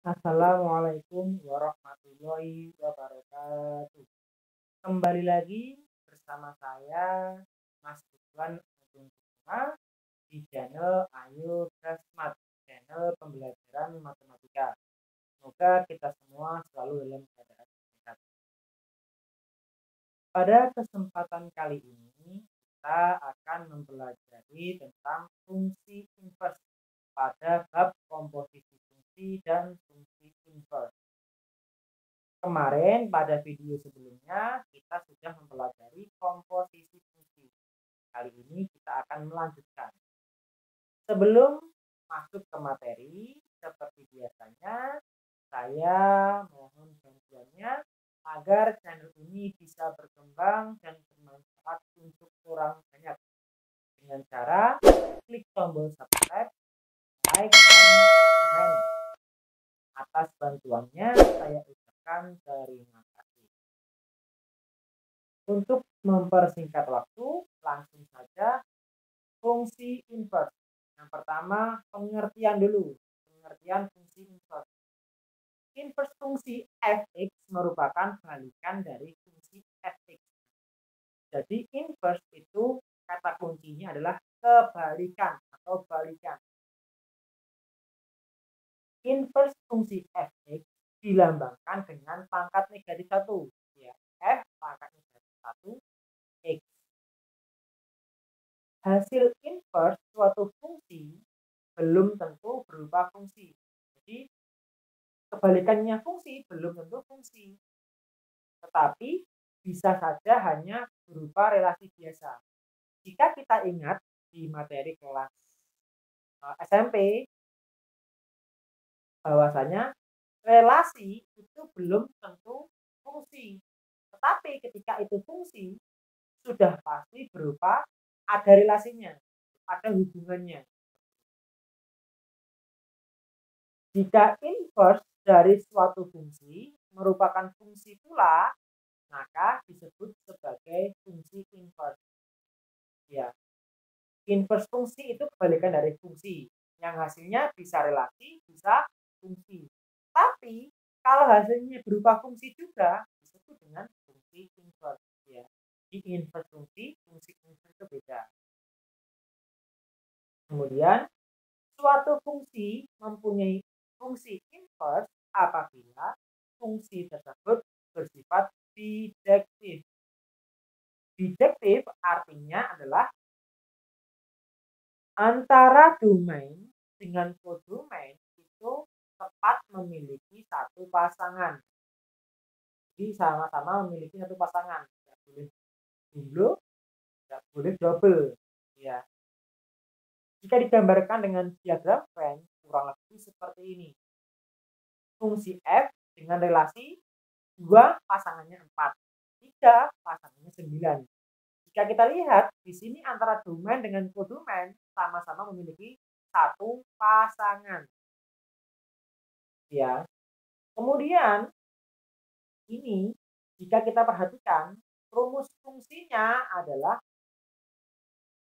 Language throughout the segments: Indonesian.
Assalamualaikum warahmatullahi wabarakatuh. Kembali lagi bersama saya, Mas Ridwan Agung Putra, di channel Ayo Gasmat, channel pembelajaran matematika. Semoga kita semua selalu dalam keadaan sehat. Pada kesempatan kali ini, kita akan mempelajari tentang fungsi inverse pada bab komposisi fungsi dan fungsi inverse. Kemarin pada video sebelumnya kita sudah mempelajari komposisi fungsi. Kali ini kita akan melanjutkan. Sebelum masuk ke materi, seperti biasanya, saya mohon bantuannya agar channel ini bisa berkembang dan bermanfaat untuk orang banyak. Dengan cara klik tombol subscribe, like, dan komen. Atas bantuannya saya ucapkan terima kasih. Untuk mempersingkat waktu, langsung saja fungsi inverse. Yang pertama, pengertian dulu. Pengertian fungsi inverse. Inverse fungsi f(x) merupakan balikan dari fungsi f(x). Jadi inverse itu kata kuncinya adalah kebalikan atau balikan. Inverse fungsi f(x) dilambangkan dengan pangkat negatif 1. Ya, f pangkat negatif 1, x. Hasil inverse suatu fungsi belum tentu berupa fungsi. Jadi kebalikannya fungsi belum tentu fungsi. Tetapi bisa saja hanya berupa relasi biasa. Jika kita ingat di materi kelas SMP bahwasanya relasi itu belum tentu fungsi. Tetapi ketika itu fungsi sudah pasti berupa ada relasinya, ada hubungannya. Jika inverse dari suatu fungsi merupakan fungsi pula, maka disebut sebagai fungsi inverse. Ya, inverse fungsi itu kebalikan dari fungsi, yang hasilnya bisa relasi, bisa fungsi. Tapi kalau hasilnya berupa fungsi juga disebut dengan fungsi inverse. Ya, di inverse fungsi inverse itu beda. Kemudian suatu fungsi mempunyai fungsi inverse apabila fungsi tersebut bersifat bijektif. Bijektif artinya adalah antara domain dengan kodomain itu tepat memiliki satu pasangan. Jadi sama-sama memiliki satu pasangan. Tidak boleh jumlah, tidak boleh double. Ya. Jika digambarkan dengan diagram Venn, kurang lebih seperti ini. Fungsi f dengan relasi 2 pasangannya 4, 3 pasangannya 9. Jika kita lihat di sini antara domain dengan kodomain sama-sama memiliki satu pasangan. Ya. Kemudian ini jika kita perhatikan rumus fungsinya adalah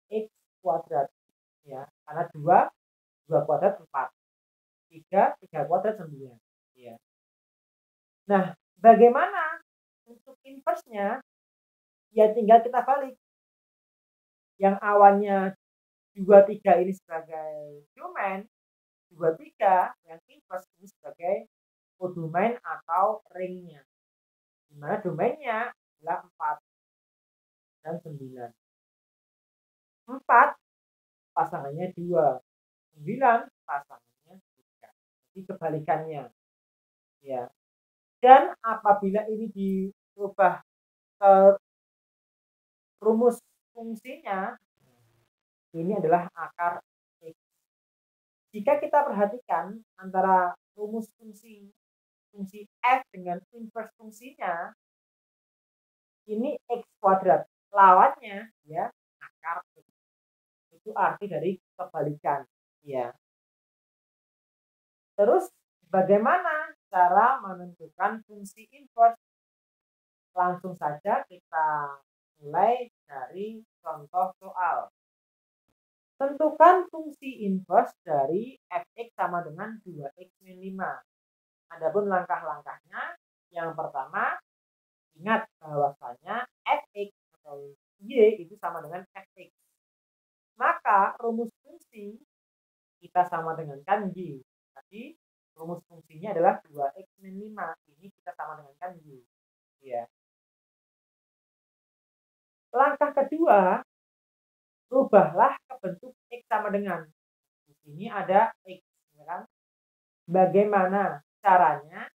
x kuadrat. Ya, karena 2 kuadrat 4. 3 kuadrat 9. Ya. Nah, bagaimana untuk inverse-nya? Ya tinggal kita balik. Yang awalnya 23 ini sebagai domain, 23 yang inverse ini sebagai kodomain atau ringnya. Di mana domainnya adalah 4 dan 9. 4 pasangannya 2, 9 pasangannya 3. Jadi kebalikannya. Ya. Dan apabila ini diubah ke rumus fungsinya, ini adalah akar x. Jika kita perhatikan antara rumus fungsi f dengan inverse fungsinya, ini x kuadrat. Lawannya ya akar x. Itu arti dari kebalikan. Ya. Terus bagaimana cara menentukan fungsi inverse? Langsung saja kita mulai dari contoh soal. Tentukan fungsi inverse dari f(x) sama dengan 2x min 5. Adapun langkah-langkahnya, yang pertama, ingat bahwasanya fx atau y itu sama dengan fx. Maka rumus fungsi kita sama dengan kan y. Tadi rumus fungsinya adalah 2x min 5. Ini kita sama dengan kan y. Ya. Langkah kedua, rubahlah ke bentuk x sama dengan. Di sini ada x, ya kan? Bagaimana caranya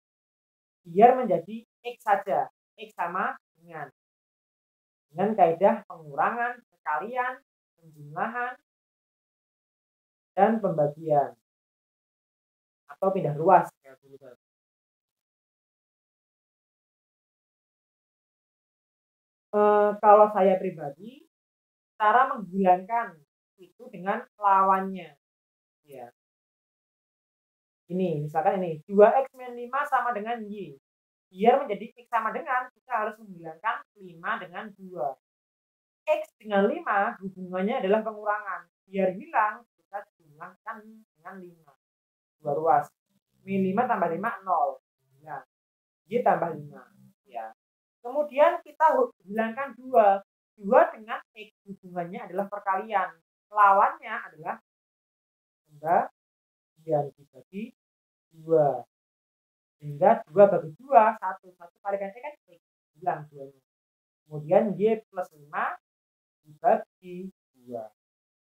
biar menjadi x saja? X sama dengan kaidah pengurangan, perkalian, penjumlahan, dan pembagian atau pindah ruas ya dulu. Kalau saya pribadi, cara menghilangkan itu dengan lawannya. Ya. Ini, misalkan ini, 2x min 5 sama dengan y. Biar menjadi x sama dengan, kita harus menghilangkan 5 dengan 2. X dengan 5 hubungannya adalah pengurangan. Biar hilang, kita jumlahkan dengan 5. 2 ruas. Min 5 tambah 5, 0. Ya. Y tambah 5. Ya. Kemudian kita hilangkan 2. 2 dengan X hubungannya adalah perkalian. Lawannya adalah pembagian dibagi 2. Sehingga 2 bagi 2, 1. 1 kalikan X kan X. Hilang 2-nya. Kemudian Y plus 5 dibagi 2.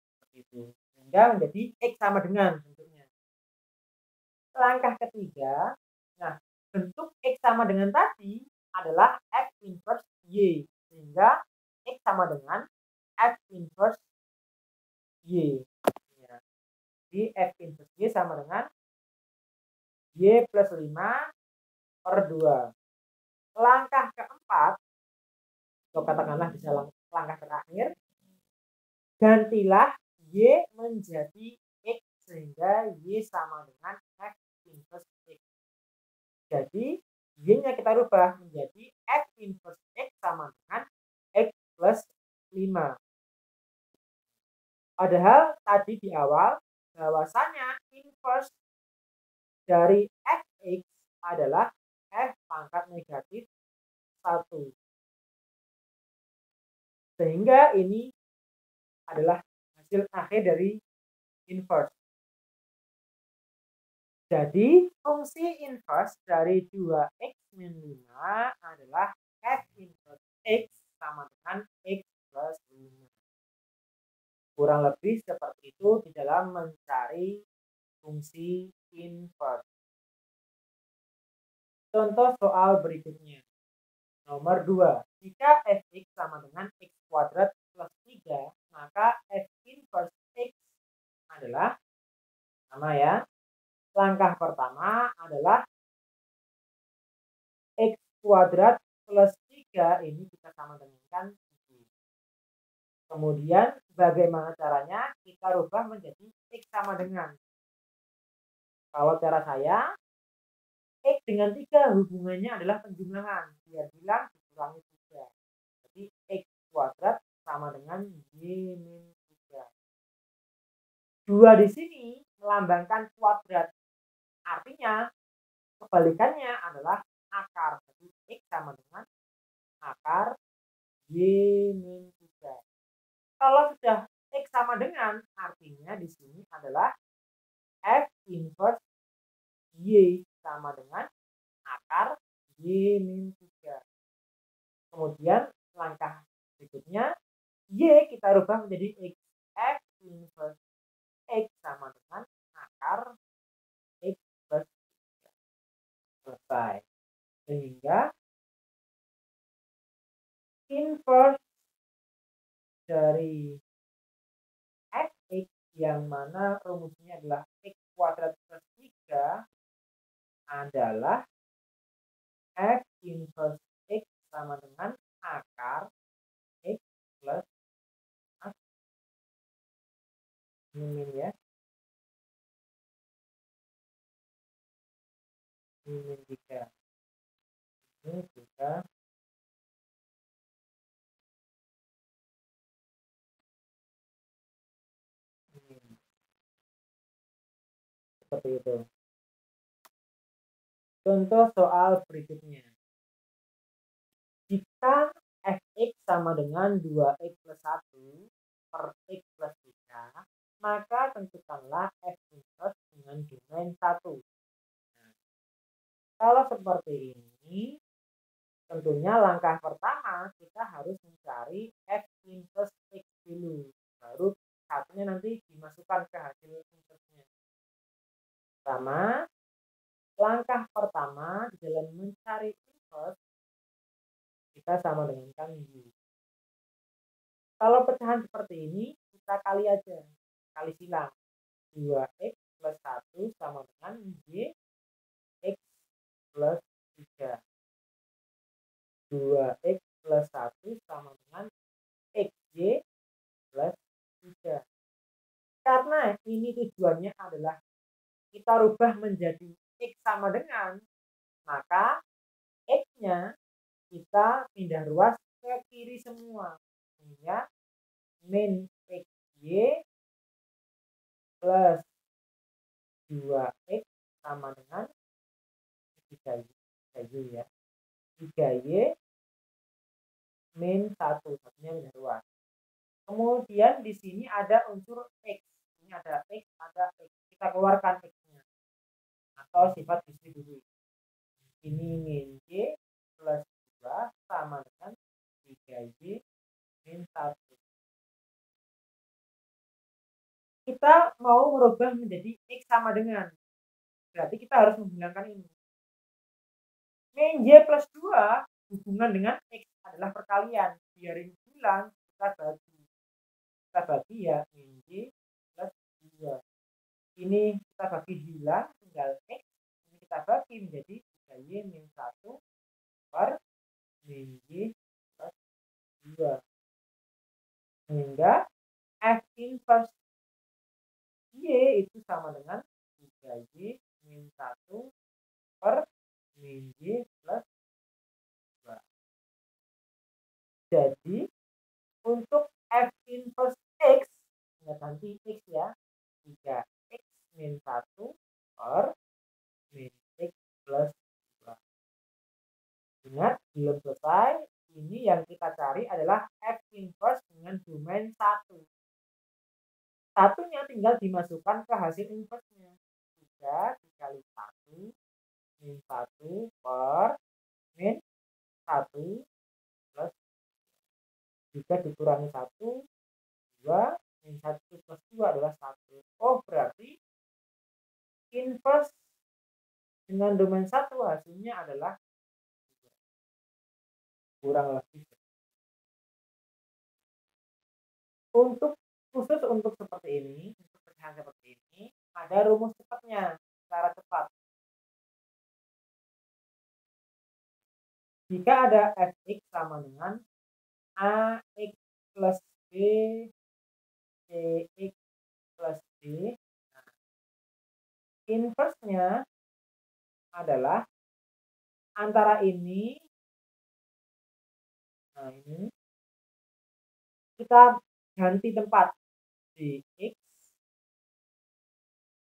Seperti itu. Sehingga menjadi X sama dengan bentuknya. Langkah ketiga, nah bentuk X sama dengan tadi adalah F inverse Y. Sehingga X sama dengan F inverse Y. Ya. Jadi F inverse Y sama dengan Y plus 5 per 2. Langkah keempat, atau katakanlah bisa langkah terakhir, gantilah Y menjadi X sehingga Y sama dengan F inverse X. Jadi Y-nya kita rubah menjadi F inverse X sama dengan X plus 5. Padahal tadi di awal bahwasanya inverse dari Fx adalah F pangkat negatif 1. Sehingga ini adalah hasil akhir dari inverse. Jadi fungsi inverse dari 2x min 5 adalah F inverse X sama dengan X plus 5. Kurang lebih seperti itu di dalam mencari fungsi inverse. Contoh soal berikutnya. Nomor 2. Jika fx sama dengan x kuadrat plus 3, maka f inverse x adalah, sama ya, langkah pertama adalah x kuadrat plus 3, ini kita sama dengankan 7. Kemudian bagaimana caranya? Kita rubah menjadi x sama dengan. Kalau cara saya, X dengan 3 hubungannya adalah penjumlahan. Biar bilang dikurangi 3. Jadi X kuadrat sama dengan Y min 3. 2 di sini melambangkan kuadrat. Artinya kebalikannya adalah akar. Jadi X sama dengan akar Y min 3. Kalau sudah X sama dengan, artinya di sini adalah F inverse Y sama dengan akar Y min 3. Kemudian langkah berikutnya, Y kita rubah menjadi X. F inverse X sama dengan akar X plus 3. Selesai. Sehingga inverse dari Fx yang mana rumusnya adalah X kuadrat plus 3 adalah F inverse X sama dengan akar X plus min ya. Min 3. Ini juga seperti itu. Contoh soal berikutnya. Jika fx sama dengan 2x plus 1 per x plus 3, maka tentukanlah f inverse dengan domain 1. Nah, kalau seperti ini, tentunya langkah pertama kita harus mencari f inverse x dulu. Baru satunya nanti dimasukkan ke hasil inverse-nya. Pertama, langkah pertama di dalam mencari inverse, kita sama dengankan u. Kalau pecahan seperti ini, kita kali aja. Kali silang. 2x plus 1 sama dengan y x plus 3. 2x plus 1 sama dengan xy plus 3. Karena ini tujuannya adalah kita rubah menjadi x sama dengan, maka x-nya kita pindah ruas ke kiri semua. Sehingga min xy plus 2x sama dengan 3y ya. 3y min 1, satunya pindah ruas. Kemudian di sini ada unsur x. Ini ada x, ada x. Kita keluarkan x-nya. Atau sifat distribusi. Ini min y plus 2 sama dengan 3y min 1. Kita mau merubah menjadi x sama dengan. Berarti kita harus menghilangkan ini. Min y plus 2 hubungan dengan x adalah perkalian. Biarin hilang, kita bagi. Kita bagi ya min y plus 2. Ini kita bagi hilang, tinggal x. Ini kita bagi menjadi 3y min 1 per min y plus 2. Sehingga f inverse y itu sama dengan 3y min 1 per min y plus 2. Jadi untuk f inverse x, ingat nanti x ya, 3x min 1 per min x plus 2. Ingat, belum selesai. Ini yang kita cari adalah f inverse dengan domain 1. Satunya tinggal dimasukkan ke hasil inverse-nya. 3 dikali 1 min 1 per min 1 plus 3 dikurangi 1, 2 min 1 plus 2 adalah 1. Oh, berarti inverse dengan domain 1 hasilnya adalah 3. Kurang lebih. Khusus untuk seperti ini, untuk pecahan seperti ini, ada rumus cepatnya, cara cepat. Jika ada fx sama dengan ax plus b cx plus d, nah, inverse-nya adalah antara ini, nah ini, kita ganti tempat di x,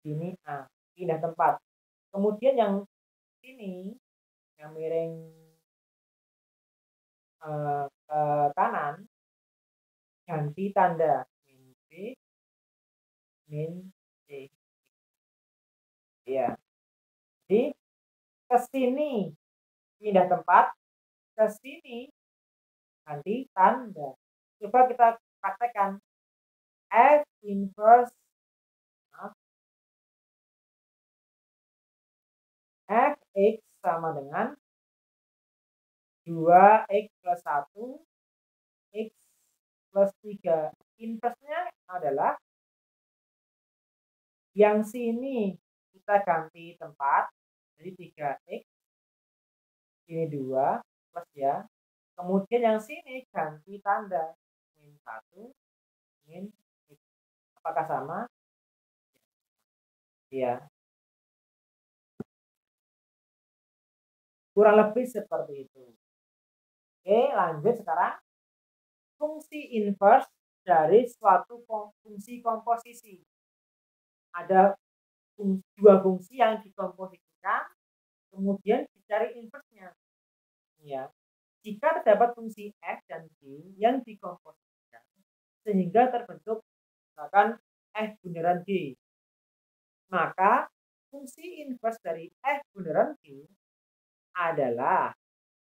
ini a, pindah tempat. Kemudian yang ini, yang miring ke kanan, ganti tanda min b min c. Ya. Jadi ke sini pindah tempat, ke sini ganti tanda. Coba kita praktekkan. F inverse fx sama dengan 2x plus 1 x plus 3. Inverse-nya adalah yang sini kita ganti tempat, jadi 3x, ini 2 plus ya. Kemudian yang sini ganti tanda, min 1 min x. Apakah sama? Iya. Kurang lebih seperti itu. Oke, lanjut sekarang. Fungsi inverse dari suatu fungsi komposisi. Ada dua fungsi yang dikomposisikan, kemudian dicari inverse-nya. Ya. Jika terdapat fungsi f dan g yang dikomposisikan sehingga terbentuk misalkan f bundaran g, maka fungsi inverse dari f bundaran g adalah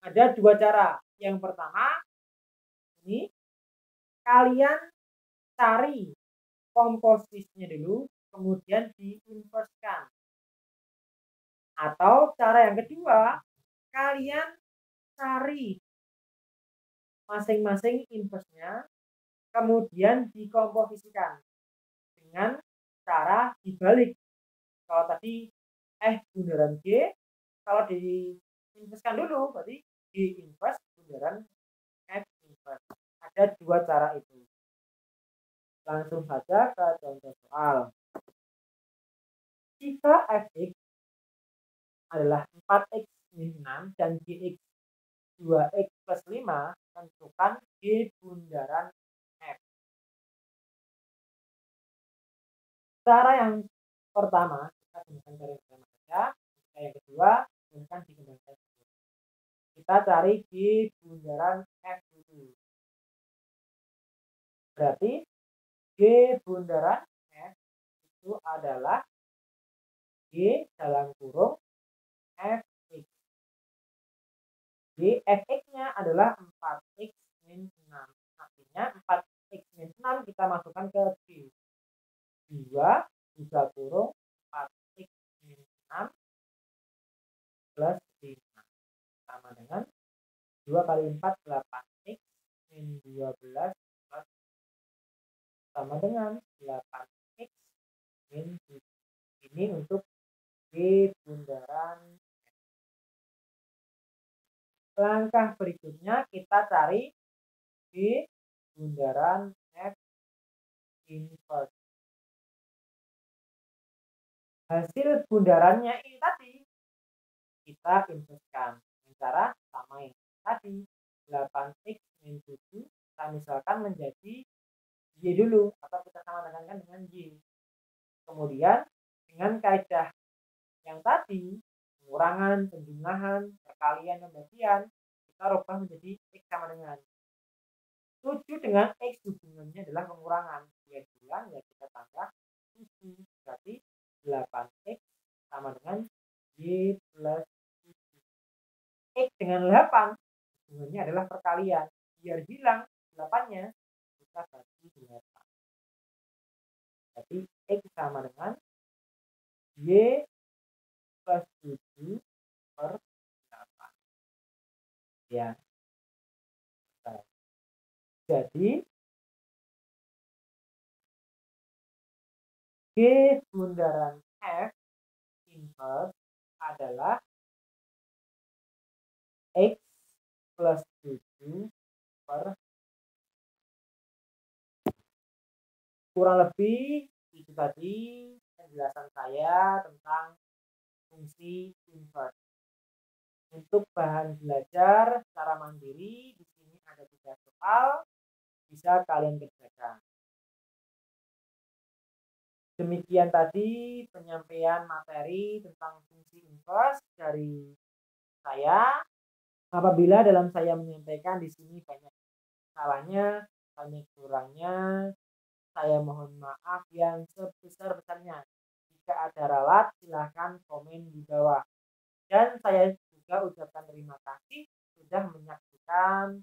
ada dua cara. Yang pertama, ini kalian cari komposisinya dulu, kemudian diinverskan. Atau cara yang kedua, kalian cari masing-masing inverse-nya, kemudian dikomposisikan dengan cara dibalik. Kalau tadi bundaran G, kalau diinverskan dulu, berarti G inverse bundaran F inverse. Ada dua cara itu. Langsung saja ke contoh soal. Jika fx adalah 4x min 6 dan gx 2x plus 5, tentukan G bundaran F. Cara yang pertama, kita gunakan cara yang pertama saja. Yang kedua, gunakan dikembangkan. Kita cari G bundaran F dulu. Berarti G bundaran F itu adalah G dalam kurung Fx. G Fx-nya adalah 4x min 6. Artinya 4x min 6 kita masukkan ke G. 2 buka kurung 4x min 6 plus 5. Sama dengan 2 kali 4, 8x min 12 plus sama dengan 8x min 7. Ini untuk G bundaran F. Langkah berikutnya kita cari G bundaran F inverse. Hasil bundarannya ini tadi kita inverskan dengan cara sama yang tadi. 8x min 7 kita misalkan menjadi Y dulu, atau kita sama dengan Y. Kemudian dengan kaidah yang tadi, pengurangan, penjumlahan, perkalian, pembagian, kita rubah menjadi X sama dengan 7 dengan X hubungannya adalah pengurangan. Y bulan ya kita tambah 7. Berarti 8X sama dengan Y plus 7. X dengan 8 hubungannya adalah perkalian. Biar hilang 8-nya, kita bagi 8. Jadi X sama dengan Y plus 7 per 8. Ya. Jadi G bundaran F inverse adalah X plus 7 per kurang lebih itu tadi penjelasan saya tentang fungsi inverse. Untuk bahan belajar secara mandiri di sini ada 3 soal, bisa kalian kerjakan. Demikian tadi penyampaian materi tentang fungsi inverse dari saya. Apabila dalam saya menyampaikan di sini banyak salahnya, banyak kurangnya, saya mohon maaf yang sebesar-besarnya. Jika ada ralat, silahkan komen di bawah. Dan saya juga ucapkan terima kasih sudah menyaksikan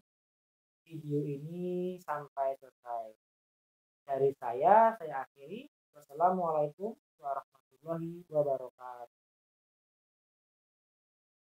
video ini sampai selesai. Dari saya akhiri. Wassalamualaikum warahmatullahi wabarakatuh.